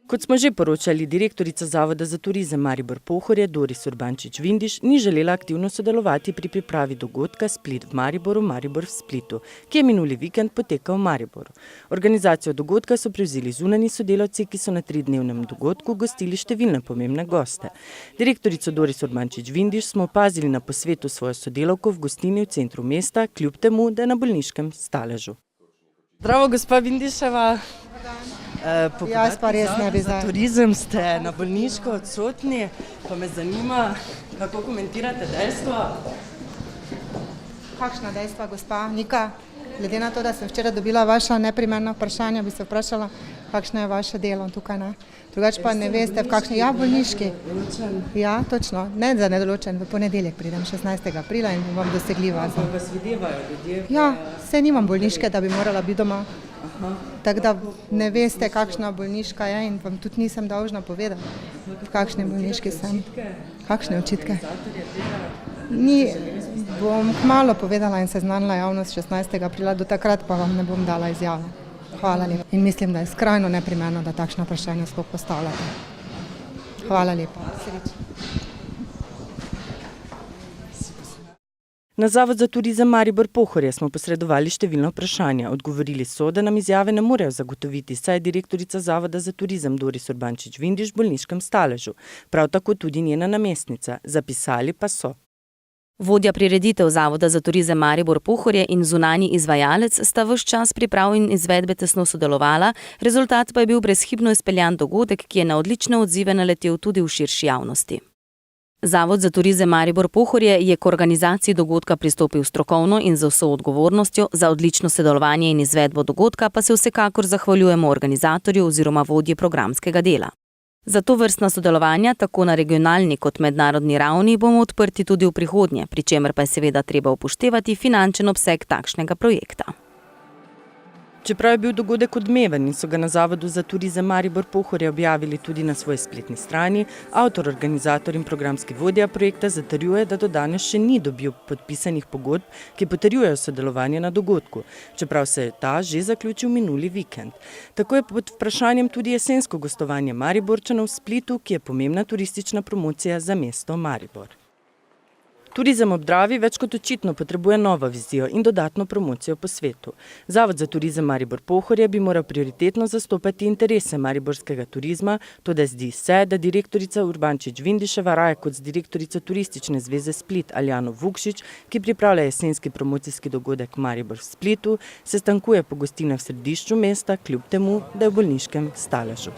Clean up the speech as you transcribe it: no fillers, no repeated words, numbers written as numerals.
Kot smo že poročali, direktorica Zavoda za turizem Maribor Pohorje Doris Urbančič-Vindiš ni želela aktivno sodelovati pri pripravi dogodka Split v Mariboru, Maribor v Splitu, ki je minuli vikend potekal v Mariboru. Organizacijo dogodka so prevzeli zunanji sodelavci, ki so na 3-dnevnem dogodku gostili številne pomembne goste. Direktorico Doris Urbančič-Vindiš smo opazili na posvetu svojo sodelavko v gostilni v centru mesta, kljub temu, da je na bolniškem staležu. Zdravo, gospa Vindiševa. Jaz pa res ne bi za turizem ste na bolniško odsotni, pa me zanima, kako komentirate dejstvo? Kakšna dejstva, gospa Nika? Glede na to, da sem včeraj dobila vaša neprimerna vprašanja, bi se vprašala, kakšno je vaše delo tukaj. Drugače pa ne veste, v kakšni, bolniški. Ja, točno, ne za nedoločen, v ponedeljek pridem 16. aprila in bom dosegljiva. Ampak vas videvajo ljudje? Ja, saj nimam bolniške, da bi morala biti doma. Tako da ne veste, kakšna bolniška je in vam tudi nisem dolžna povedati, v kakšni bolniški sem. Kakšne očitke? Bom kmalu povedala in seznanila javnost 16. aprila, do takrat pa vam ne bom dala izjave. Hvala lepa. In mislim, da je skrajno neprimerno, da takšna vprašanja sploh postavljate. Hvala lepa. Na Zavod za turizem Maribor Pohorje smo posredovali številna vprašanja. Odgovorili so, da nam izjave ne morejo zagotoviti, saj je direktorica Zavoda za turizem Doris Urbančič-Vindiš v bolniškem staležu. Prav tako tudi njena namestnica. Zapisali pa so. Vodja prireditev Zavoda za turizem Maribor Pohorje in zunanji izvajalec sta ves čas priprav in izvedbe tesno sodelovala, rezultat pa je bil brezhibno izpeljan dogodek, ki je na odlične odzive naletel tudi v širši javnosti. Zavod za turizem Maribor Pohorje je k organizaciji dogodka pristopil strokovno in z vso odgovornostjo, za odlično sodelovanje in izvedbo dogodka pa se vsekakor zahvaljujemo organizatorju oziroma vodji programskega dela. Za tovrstna sodelovanja, tako na regionalni kot mednarodni ravni, bomo odprti tudi v prihodnje, pri čemer pa je seveda treba upoštevati finančen obseg takšnega projekta. Čeprav je bil dogodek odmeven in so ga na Zavodu za turizem Maribor Pohorje objavili tudi na svoji spletni strani, avtor, organizator in programski vodja projekta zatrjuje, da do danes še ni dobil podpisanih pogodb, ki potrjujejo sodelovanje na dogodku, čeprav se je ta že zaključil minuli vikend. Tako je pod vprašanjem tudi jesensko gostovanje Mariborčanov v Splitu, ki je pomembna turistična promocija za mesto Maribor. Turizem ob Dravi več kot očitno potrebuje novo vizijo in dodatno promocijo po svetu. Zavod za turizem Maribor Pohorje bi moral prioritetno zastopati interese mariborskega turizma, toda zdi se, da direktorica Urbančič-Vindiševa raje kot z direktorico Turistične zveze Split Aljano Vukšič, ki pripravlja jesenski promocijski dogodek Maribor v Splitu, sestankuje po gostilnah v središču mesta, kljub temu, da je v bolniškem staležu.